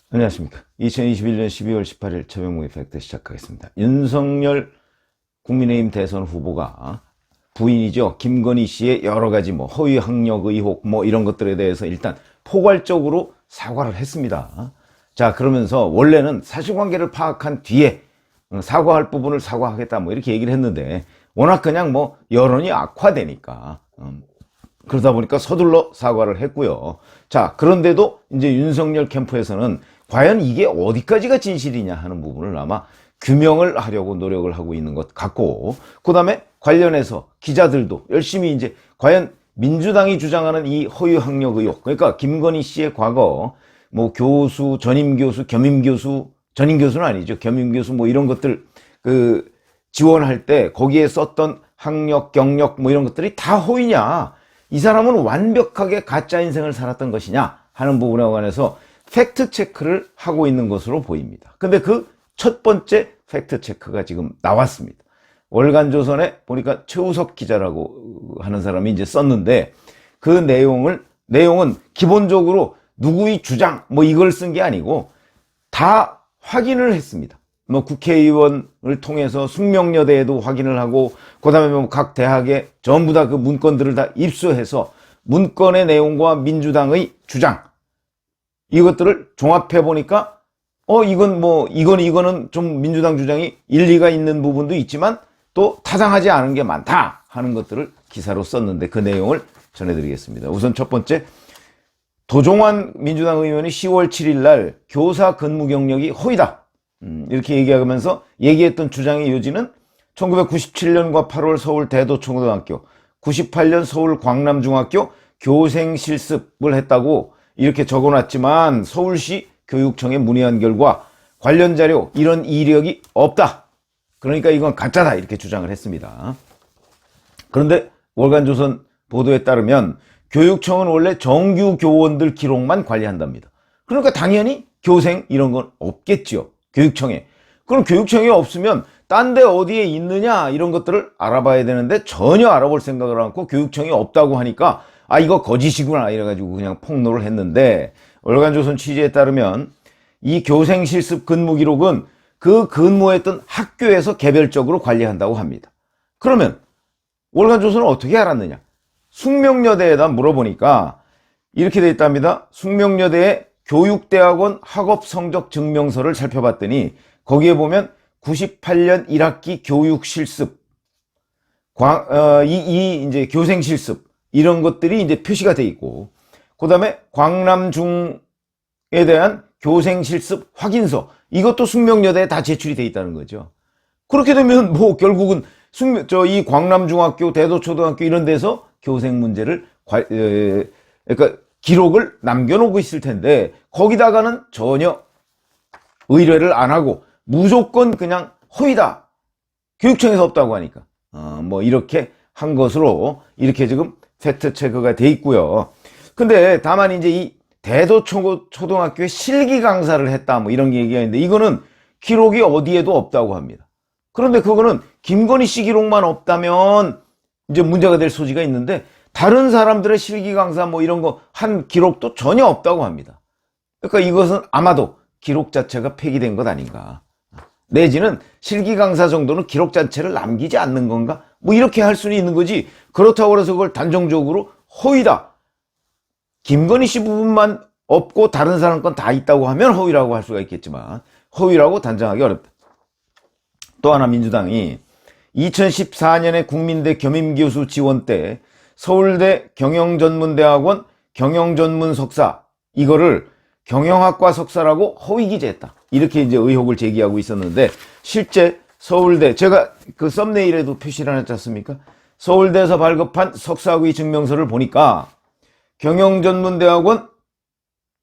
안녕하십니까. 2021년 12월 18일 최병무의 팩트 시작하겠습니다. 윤석열 국민의힘 대선 후보가 부인이죠. 김건희 씨의 여러 가지 허위 학력 의혹 이런 것들에 대해서 일단 포괄적으로 사과를 했습니다. 자, 그러면서 원래는 사실관계를 파악한 뒤에 사과할 부분을 사과하겠다 이렇게 얘기를 했는데 워낙 그냥 여론이 악화되니까 그러다 보니까 서둘러 사과를 했고요. 자, 그런데도 이제 윤석열 캠프에서는 과연 이게 어디까지가 진실이냐 하는 부분을 아마 규명을 하려고 노력을 하고 있는 것 같고, 그 다음에 관련해서 기자들도 열심히 이제 과연 민주당이 주장하는 이 허위 학력 의혹, 그러니까 김건희 씨의 과거 교수, 전임 교수, 겸임 교수, 전임 교수는 아니죠. 겸임 교수 이런 것들 지원할 때 거기에 썼던 학력, 경력 이런 것들이 다 허위냐? 이 사람은 완벽하게 가짜 인생을 살았던 것이냐 하는 부분에 관해서 팩트 체크를 하고 있는 것으로 보입니다. 근데 그 첫 번째 팩트 체크가 지금 나왔습니다. 월간조선에 보니까 최우석 기자라고 하는 사람이 이제 썼는데 그 내용은 기본적으로 누구의 주장 이걸 쓴 게 아니고 다 확인을 했습니다. 국회의원을 통해서 숙명여대에도 확인을 하고, 그 다음에 각 대학에 전부 다 그 문건들을 다 입수해서 문건의 내용과 민주당의 주장, 이것들을 종합해 보니까, 이거는 좀 민주당 주장이 일리가 있는 부분도 있지만 또 타당하지 않은 게 많다 하는 것들을 기사로 썼는데 그 내용을 전해드리겠습니다. 우선 첫 번째, 도종환 민주당 의원이 10월 7일 날 교사 근무 경력이 허위다. 이렇게 얘기하면서 얘기했던 주장의 요지는 1997년과 8월 서울 대도초등학교, 98년 서울 광남중학교 교생 실습을 했다고 이렇게 적어놨지만 서울시 교육청에 문의한 결과 관련 자료 이런 이력이 없다. 그러니까 이건 가짜다 이렇게 주장을 했습니다. 그런데 월간조선 보도에 따르면 교육청은 원래 정규 교원들 기록만 관리한답니다. 그러니까 당연히 교생 이런 건 없겠죠. 교육청에. 그럼 교육청이 없으면 딴 데 어디에 있느냐 이런 것들을 알아봐야 되는데 전혀 알아볼 생각을 않고 교육청이 없다고 하니까 이거 거짓이구나 이래가지고 그냥 폭로를 했는데, 월간조선 취재에 따르면 이 교생 실습 근무 기록은 그 근무했던 학교에서 개별적으로 관리한다고 합니다. 그러면 월간조선은 어떻게 알았느냐? 숙명여대에다 물어보니까 이렇게 돼 있답니다. 숙명여대의 교육대학원 학업성적 증명서를 살펴봤더니 거기에 보면 98년 1학기 교육실습, 이제 교생실습 이런 것들이 이제 표시가 돼 있고, 그 다음에 광남중에 대한 교생실습 확인서, 이것도 숙명여대에 다 제출이 돼 있다는 거죠. 그렇게 되면 결국은 이 광남중학교, 대도초등학교 이런 데서 교생 문제를 그러니까 기록을 남겨놓고 있을 텐데 거기다가는 전혀 의뢰를 안 하고 무조건 그냥 허위다. 교육청에서 없다고 하니까 이렇게 한 것으로 이렇게 지금 팩트 체크가 돼 있고요. 근데 다만 이제 이 대도초등학교에 실기 강사를 했다 이런 얘기가 있는데 이거는 기록이 어디에도 없다고 합니다. 그런데 그거는 김건희 씨 기록만 없다면 이제 문제가 될 소지가 있는데 다른 사람들의 실기 강사 이런 거 한 기록도 전혀 없다고 합니다. 그러니까 이것은 아마도 기록 자체가 폐기된 것 아닌가. 내지는 실기 강사 정도는 기록 자체를 남기지 않는 건가? 이렇게 할 수는 있는 거지. 그렇다고 해서 그걸 단정적으로 허위다. 김건희 씨 부분만 없고 다른 사람 건 다 있다고 하면 허위라고 할 수가 있겠지만 허위라고 단정하기 어렵다. 또 하나 민주당이 2014년에 국민대 겸임교수 지원 때 서울대 경영전문대학원 경영전문 석사 이거를 경영학과 석사라고 허위 기재했다. 이렇게 이제 의혹을 제기하고 있었는데 실제 서울대, 제가 그 썸네일에도 표시를 해놨지 않습니까? 서울대에서 발급한 석사학위 증명서를 보니까 경영전문대학원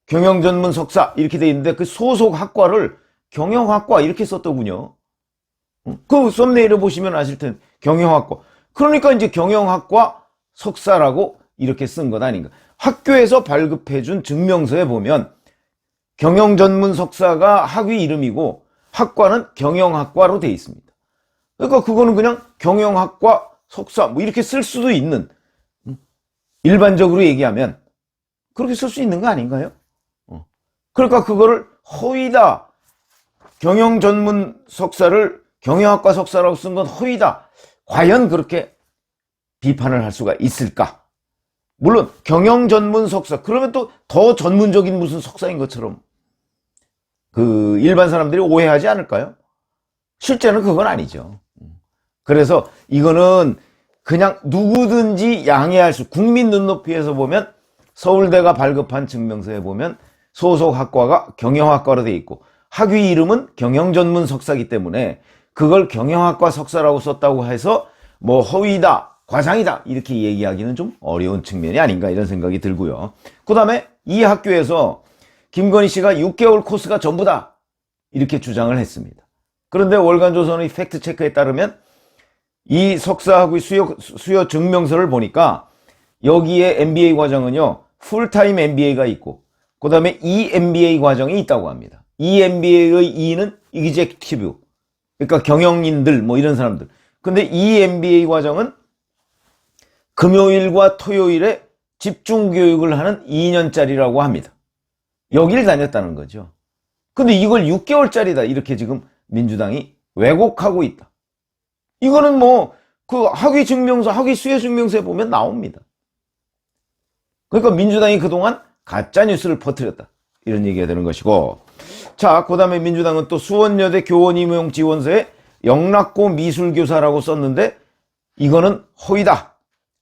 경영전문 석사 이렇게 돼 있는데 그 소속 학과를 경영학과 이렇게 썼더군요. 그 썸네일을 보시면 아실 텐데 경영학과. 그러니까 이제 경영학과 석사라고 이렇게 쓴 것 아닌가. 학교에서 발급해준 증명서에 보면 경영전문 석사가 학위 이름이고 학과는 경영학과로 돼 있습니다. 그러니까 그거는 그냥 경영학과 석사 이렇게 쓸 수도 있는, 일반적으로 얘기하면 그렇게 쓸 수 있는 거 아닌가요? 그러니까 그거를 허위다. 경영 전문 석사를 경영학과 석사라고 쓴 건 허위다. 과연 그렇게 비판을 할 수가 있을까? 물론 경영 전문 석사, 그러면 또 더 전문적인 무슨 석사인 것처럼 그 일반 사람들이 오해하지 않을까요? 실제는 그건 아니죠. 그래서 이거는 그냥 누구든지 양해할 수, 국민 눈높이에서 보면 서울대가 발급한 증명서에 보면 소속 학과가 경영학과로 되어 있고 학위 이름은 경영전문 석사이기 때문에 그걸 경영학과 석사라고 썼다고 해서 뭐 허위다, 과장이다 이렇게 얘기하기는 좀 어려운 측면이 아닌가 이런 생각이 들고요. 그 다음에 이 학교에서 김건희 씨가 6개월 코스가 전부다 이렇게 주장을 했습니다. 그런데 월간조선의 팩트체크에 따르면 이 석사학위 수요 증명서를 보니까 여기에 MBA 과정은요 풀타임 MBA가 있고 그 다음에 EMBA 과정이 있다고 합니다. EMBA의 E는 executive, 그러니까 경영인들 뭐 이런 사람들. 근데 EMBA 과정은 금요일과 토요일에 집중교육을 하는 2년짜리라고 합니다. 여기를 다녔다는 거죠. 근데 이걸 6개월짜리다 이렇게 지금 민주당이 왜곡하고 있다. 이거는 뭐 그 학위 증명서, 학위 수여 증명서에 보면 나옵니다. 그러니까 민주당이 그동안 가짜 뉴스를 퍼뜨렸다 이런 얘기가 되는 것이고, 자, 그 다음에 민주당은 또 수원여대 교원 임용 지원서에 영락고 미술교사라고 썼는데 이거는 허위다.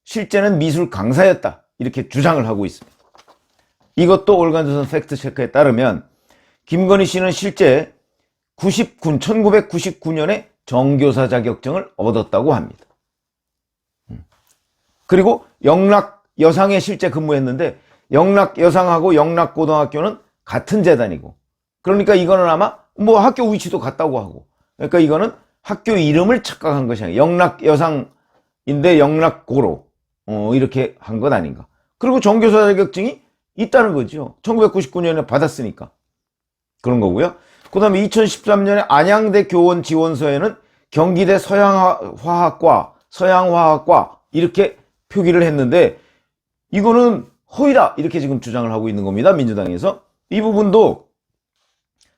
실제는 미술 강사였다. 이렇게 주장을 하고 있습니다. 이것도 월간조선 팩트체크에 따르면 김건희 씨는 실제 1999년에 정교사 자격증을 얻었다고 합니다. 그리고 영락여상에 실제 근무했는데 영락여상하고 영락고등학교는 같은 재단이고, 그러니까 이거는 아마 뭐 학교 위치도 같다고 하고, 그러니까 이거는 학교 이름을 착각한 것이 아니라 영락여상인데 영락고로 이렇게 한 것 아닌가. 그리고 정교사 자격증이 있다는 거죠. 1999년에 받았으니까 그런 거고요. 그 다음에 2013년에 안양대 교원 지원서에는 경기대 서양화학과 이렇게 표기를 했는데 이거는 허위다 이렇게 지금 주장을 하고 있는 겁니다. 민주당에서. 이 부분도,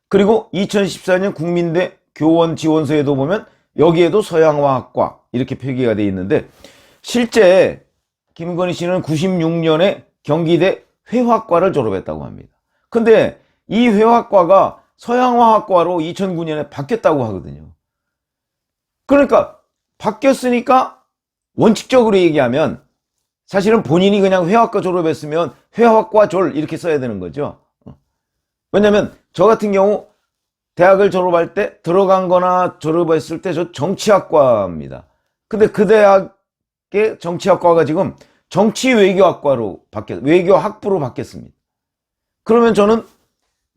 그리고 2014년 국민대 교원 지원서에도 보면 여기에도 서양화학과 이렇게 표기가 되어 있는데 실제 김건희 씨는 96년에 경기대 회화과를 졸업했다고 합니다. 근데 이 회화과가 서양화학과로 2009년에 바뀌었다고 하거든요. 그러니까 바뀌었으니까 원칙적으로 얘기하면 사실은 본인이 그냥 회화과 졸업했으면 회화과 졸 이렇게 써야 되는 거죠. 왜냐면 저 같은 경우 대학을 졸업할 때 들어간 거나 졸업했을 때 저 정치학과입니다. 근데 그 대학의 정치학과가 지금 정치외교학과로 외교학부로 바뀌었습니다. 그러면 저는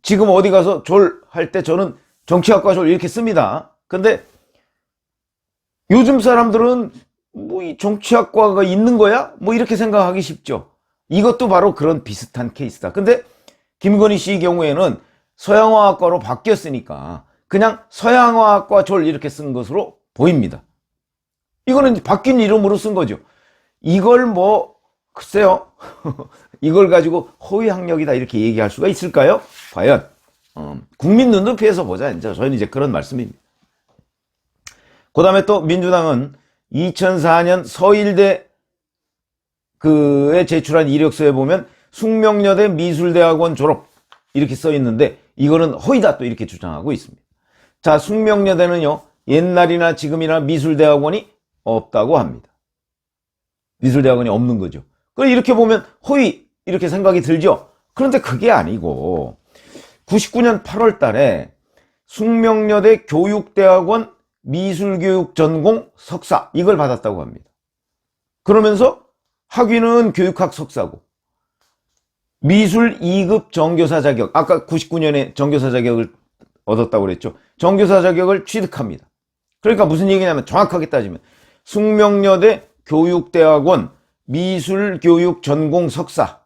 지금 어디 가서 졸 할 때 저는 정치학과 졸 이렇게 씁니다. 근데 요즘 사람들은 뭐 이 정치학과가 있는 거야? 뭐 이렇게 생각하기 쉽죠. 이것도 바로 그런 비슷한 케이스다. 근데 김건희 씨의 경우에는 서양화학과로 바뀌었으니까 그냥 서양화학과 졸 이렇게 쓴 것으로 보입니다. 이거는 바뀐 이름으로 쓴 거죠. 이걸 뭐 글쎄요. 이걸 가지고 허위 학력이다 이렇게 얘기할 수가 있을까요? 과연 국민 눈높이에서 보자. 저는 이제 그런 말씀입니다. 그 다음에 또 민주당은 2004년 서일대 그에 제출한 이력서에 보면 숙명여대 미술대학원 졸업 이렇게 써 있는데 이거는 허위다 또 이렇게 주장하고 있습니다. 자, 숙명여대는요 옛날이나 지금이나 미술대학원이 없다고 합니다. 미술대학원이 없는 거죠. 그럼 이렇게 보면 허위 이렇게 생각이 들죠. 그런데 그게 아니고 99년 8월 달에 숙명여대 교육대학원 미술교육 전공 석사 이걸 받았다고 합니다. 그러면서 학위는 교육학 석사고 미술 2급 정교사 자격, 아까 99년에 정교사 자격을 얻었다고 그랬죠. 정교사 자격을 취득합니다. 그러니까 무슨 얘기냐면 정확하게 따지면 숙명여대 교육대학원 미술교육 전공 석사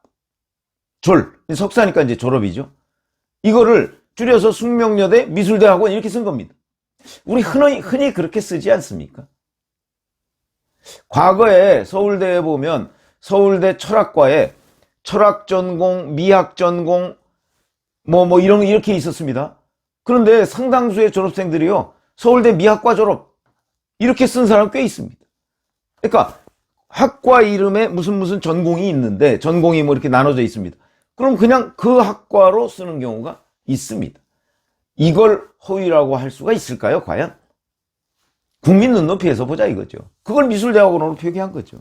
석사니까 이제 졸업이죠. 이거를 줄여서 숙명여대 미술대학원 이렇게 쓴 겁니다. 우리 흔히 그렇게 쓰지 않습니까? 과거에 서울대에 보면 서울대 철학과에 철학 전공, 미학 전공, 이렇게 있었습니다. 그런데 상당수의 졸업생들이요, 서울대 미학과 졸업, 이렇게 쓴 사람 꽤 있습니다. 그러니까, 학과 이름에 무슨 전공이 있는데, 전공이 뭐 이렇게 나눠져 있습니다. 그럼 그냥 그 학과로 쓰는 경우가 있습니다. 이걸 허위라고 할 수가 있을까요, 과연? 국민 눈높이에서 보자 이거죠. 그걸 미술대학원으로 표기한 거죠.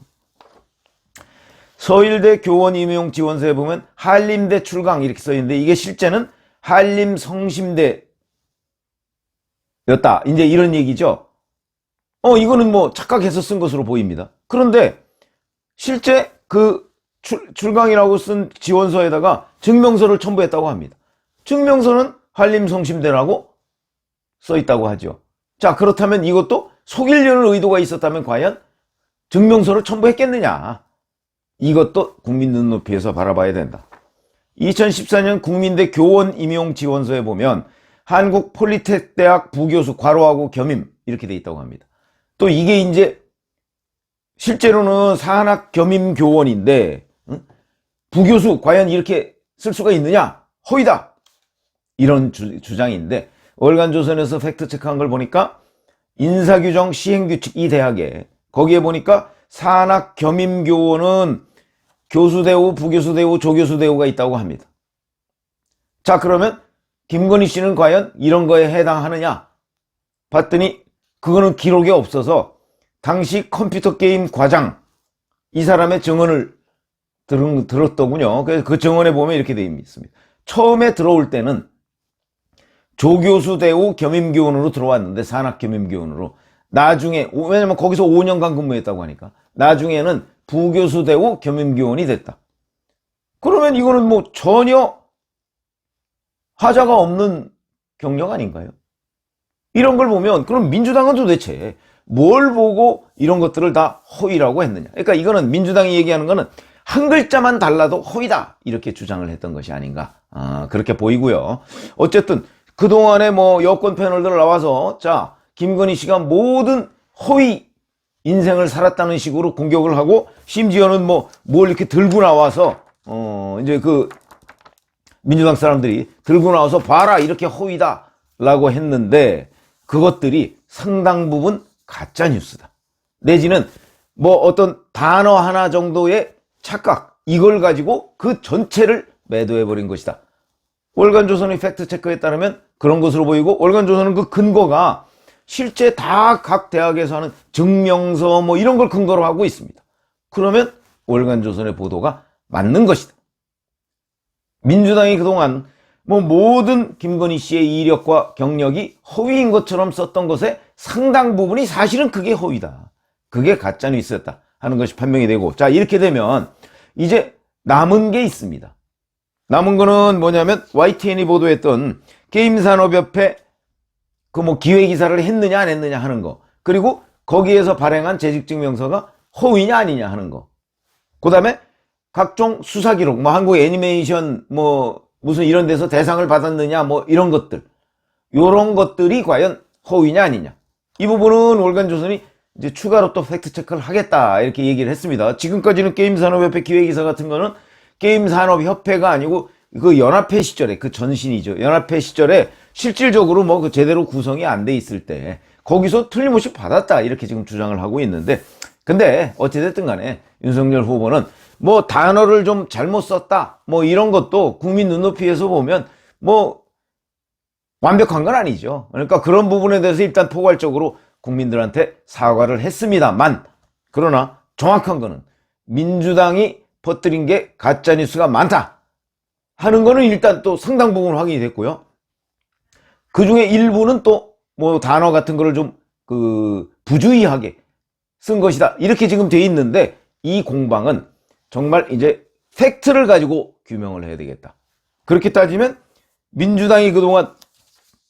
서울대 교원 임용 지원서에 보면 한림대 출강 이렇게 써 있는데, 이게 실제는 한림성심대였다, 이제 이런 얘기죠. 이거는 뭐 착각해서 쓴 것으로 보입니다. 그런데 실제 그 출강이라고 쓴 지원서에다가 증명서를 첨부했다고 합니다. 증명서는 한림성심대라고 써 있다고 하죠. 자, 그렇다면 이것도 속이려는 의도가 있었다면 과연 증명서를 첨부했겠느냐? 이것도 국민 눈높이에서 바라봐야 된다. 2014년 국민대 교원 임용 지원서에 보면 한국폴리텍대학 부교수 괄호하고 겸임 이렇게 돼 있다고 합니다. 또 이게 이제 실제로는 산학 겸임 교원인데 부교수 과연 이렇게 쓸 수가 있느냐? 허위다! 이런 주장인데, 월간조선에서 팩트체크한 걸 보니까 인사규정 시행규칙 이 대학에, 거기에 보니까 산학 겸임 교원은 교수대우, 부교수대우, 조교수대우가 있다고 합니다. 자, 그러면 김건희 씨는 과연 이런 거에 해당하느냐? 봤더니 그거는 기록에 없어서 당시 컴퓨터 게임 과장, 이 사람의 증언을 들었더군요. 그래서 그 증언에 보면 이렇게 되어 있습니다. 처음에 들어올 때는 조교수대우 겸임교원으로 들어왔는데, 산학겸임교원으로. 나중에, 왜냐면 거기서 5년간 근무했다고 하니까, 나중에는 부교수대우 겸임교원이 됐다. 그러면 이거는 뭐 전혀 하자가 없는 경력 아닌가요? 이런 걸 보면 그럼 민주당은 도대체 뭘 보고 이런 것들을 다 허위라고 했느냐? 그러니까 이거는 민주당이 얘기하는 거는 한 글자만 달라도 허위다, 이렇게 주장을 했던 것이 아닌가, 그렇게 보이고요. 어쨌든 그동안에 뭐 여권 패널들 나와서, 자, 김건희 씨가 모든 허위 인생을 살았다는 식으로 공격을 하고, 심지어는 뭘 이렇게 들고 나와서 이제 그 민주당 사람들이 들고 나와서 봐라, 이렇게 허위다 라고 했는데, 그것들이 상당 부분 가짜 뉴스다, 내지는 뭐 어떤 단어 하나 정도의 착각, 이걸 가지고 그 전체를 매도해버린 것이다. 월간조선의 팩트체크에 따르면 그런 것으로 보이고, 월간조선은 그 근거가 실제 다 각 대학에서 하는 증명서 뭐 이런 걸 근거로 하고 있습니다. 그러면 월간조선의 보도가 맞는 것이다. 민주당이 그동안 뭐 모든 김건희 씨의 이력과 경력이 허위인 것처럼 썼던 것에 상당 부분이 사실은 그게 허위다, 그게 가짜 뉴스였다 하는 것이 판명이 되고, 자, 이렇게 되면 이제 남은 게 있습니다. 남은 거는 뭐냐면 YTN이 보도했던 게임산업협회 그 뭐 기획이사를 했느냐 안 했느냐 하는 거, 그리고 거기에서 발행한 재직증명서가 허위냐 아니냐 하는 거, 그 다음에 각종 수사 기록, 뭐 한국 애니메이션 뭐 무슨 이런 데서 대상을 받았느냐 뭐 이런 것들, 요런 것들이 과연 허위냐 아니냐, 이 부분은 월간조선이 이제 추가로 또 팩트체크를 하겠다 이렇게 얘기를 했습니다. 지금까지는 게임산업협회 기획이사 같은 거는 게임산업협회가 아니고 그 연합회 시절에, 그 전신이죠, 연합회 시절에 실질적으로 뭐 그 제대로 구성이 안 돼 있을 때 거기서 틀림없이 받았다, 이렇게 지금 주장을 하고 있는데, 근데 어찌됐든 간에 윤석열 후보는 뭐 단어를 좀 잘못 썼다 뭐 이런 것도 국민 눈높이에서 보면 뭐 완벽한 건 아니죠. 그러니까 그런 부분에 대해서 일단 포괄적으로 국민들한테 사과를 했습니다만, 그러나 정확한 거는 민주당이 퍼뜨린 게 가짜뉴스가 많다 하는 거는 일단 또 상당 부분 확인이 됐고요. 그 중에 일부는 또 뭐 단어 같은 거를 좀 부주의하게 쓴 것이다, 이렇게 지금 돼 있는데, 이 공방은 정말 이제 팩트를 가지고 규명을 해야 되겠다. 그렇게 따지면 민주당이 그동안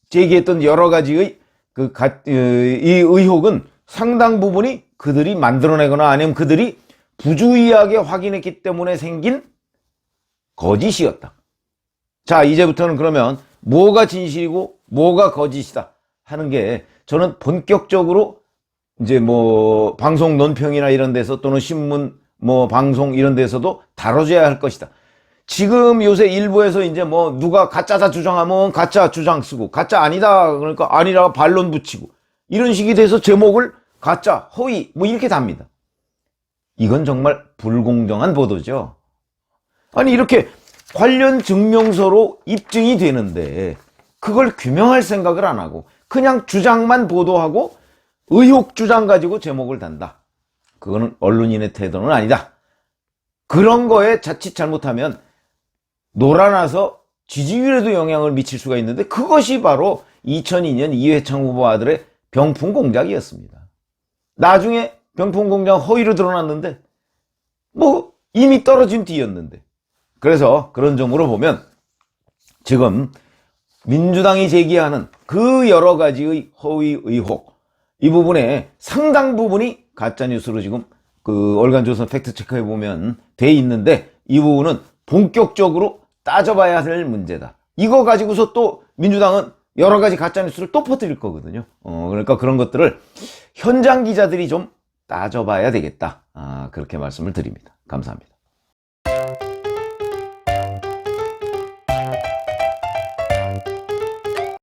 제기했던 여러 가지의 이 의혹은 상당 부분이 그들이 만들어내거나 아니면 그들이 부주의하게 확인했기 때문에 생긴 거짓이었다. 자, 이제부터는 그러면 뭐가 진실이고 뭐가 거짓이다 하는 게 저는 본격적으로 이제 뭐 방송 논평이나 이런 데서, 또는 신문 뭐 방송 이런 데서도 다뤄져야 할 것이다. 지금 요새 일부에서 이제 뭐 누가 가짜다 주장하면 가짜 주장 쓰고 가짜 아니다 그러니까 아니라 반론 붙이고 이런 식이 돼서 제목을 가짜, 허위 뭐 이렇게 답니다. 이건 정말 불공정한 보도죠. 아니 이렇게 관련 증명서로 입증이 되는데 그걸 규명할 생각을 안 하고 그냥 주장만 보도하고 의혹 주장 가지고 제목을 단다. 그거는 언론인의 태도는 아니다. 그런 거에 자칫 잘못하면 놀아나서 지지율에도 영향을 미칠 수가 있는데 그것이 바로 2002년 이회창 후보 아들의 병풍 공작이었습니다. 나중에 병풍 공작 허위로 드러났는데 뭐 이미 떨어진 뒤였는데 그래서 그런 점으로 보면 지금 민주당이 제기하는 그 여러 가지의 허위 의혹 이 부분에 상당 부분이 가짜뉴스로 지금 그 월간조선 팩트체크해 보면 돼 있는데 이 부분은 본격적으로 따져봐야 할 문제다. 이거 가지고서 또 민주당은 여러 가지 가짜뉴스를 또 퍼뜨릴 거거든요. 그러니까 그런 것들을 현장 기자들이 좀 따져봐야 되겠다. 그렇게 말씀을 드립니다. 감사합니다.